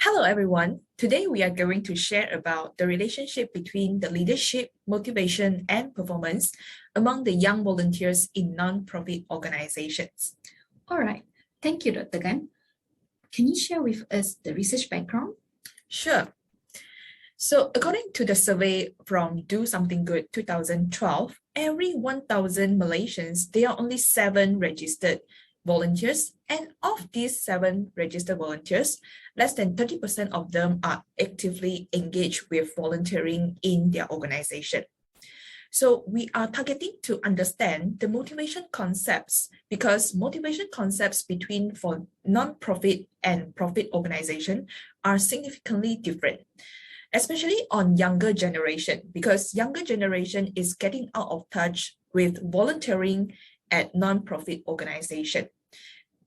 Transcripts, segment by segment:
Hello, everyone. Today, we are going to share about the relationship between the leadership, motivation, and performance among the young volunteers in non-profit organizations. All right. Thank you, Dr. Gan. Can you share with us the research background? Sure. So according to the survey from Do Something Good 2012, every 1,000 Malaysians, there are only 7 registered volunteers. And of these 7 registered volunteers, less than 30% of them are actively engaged with volunteering in their organization. So we are targeting to understand the motivation concepts because motivation concepts between for non-profit and profit organization are significantly different, especially on younger generation, because younger generation is getting out of touch with volunteering at non-profit organization.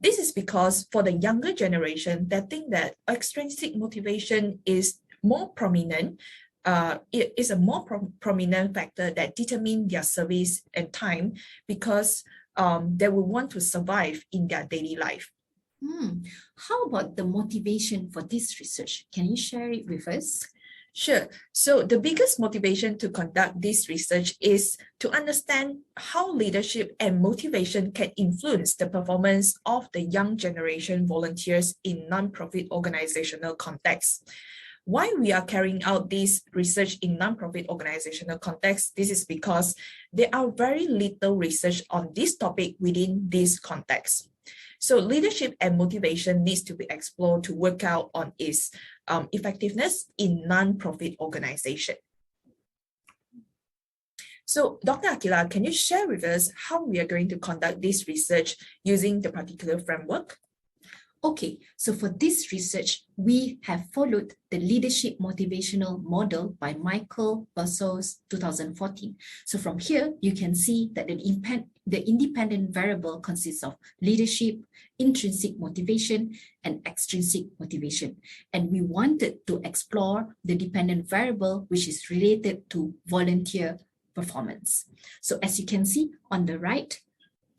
This is because for the younger generation, they think that extrinsic motivation is more prominent. It is a more prominent factor that determine their service and time because they will want to survive in their daily life. How about the motivation for this research? Can you share it with us? Sure. So the biggest motivation to conduct this research is to understand how leadership and motivation can influence the performance of the young generation volunteers in non-profit organizational contexts. Why we are carrying out this research in non-profit organizational context, this is because there are very little research on this topic within this context. So leadership and motivation needs to be explored to work out on its effectiveness in non-profit organization. So Dr. Akila, can you share with us how we are going to conduct this research using the particular framework? Okay, so for this research, we have followed the leadership motivational model by Michael Bassos 2014. So from here, you can see that the independent variable consists of leadership, intrinsic motivation, and extrinsic motivation. And we wanted to explore the dependent variable, which is related to volunteer performance. So as you can see on the right,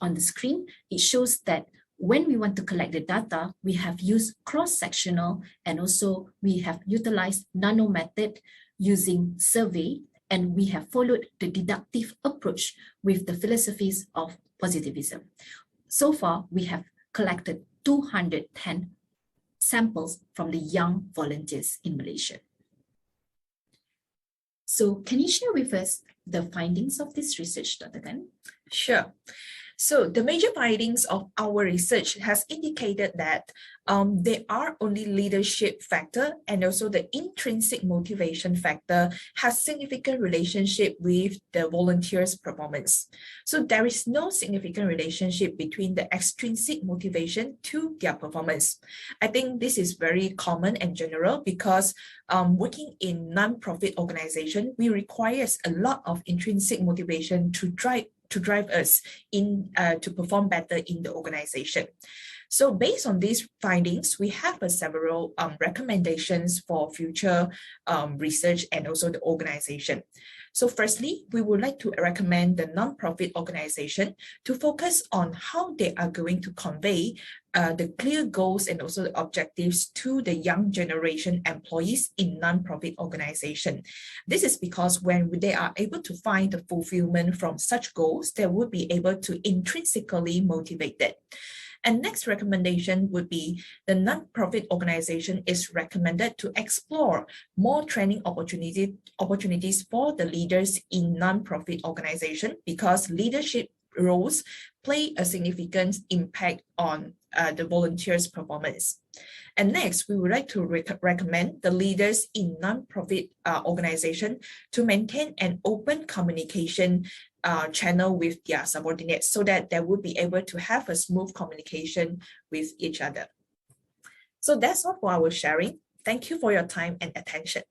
on the screen, it shows that when we want to collect the data, we have used cross-sectional and also we have utilized nano method using survey, and we have followed the deductive approach with the philosophies of positivism. So far, we have collected 210 samples from the young volunteers in Malaysia. So can you share with us the findings of this research, Dr. Gan? Sure. So the major findings of our research has indicated that there are only leadership factor and also the intrinsic motivation factor has significant relationship with the volunteers' performance. So there is no significant relationship between the extrinsic motivation to their performance. I think this is very common and general because working in non-profit organization, we requires a lot of intrinsic motivation to drive us in to perform better in the organization. So based on these findings, we have several recommendations for future research and also the organization. So firstly, we would like to recommend the non-profit organization to focus on how they are going to convey the clear goals and also the objectives to the young generation employees in non-profit organization. This is because when they are able to find the fulfillment from such goals, they will be able to intrinsically motivate it. And next recommendation would be the non-profit organization is recommended to explore more training opportunities for the leaders in non-profit organization because leadership roles play a significant impact on the volunteers' performance. And next, we would like to recommend the leaders in non-profit organization to maintain an open communication channel with their subordinates so that they would be able to have a smooth communication with each other. So that's all for our sharing. Thank you for your time and attention.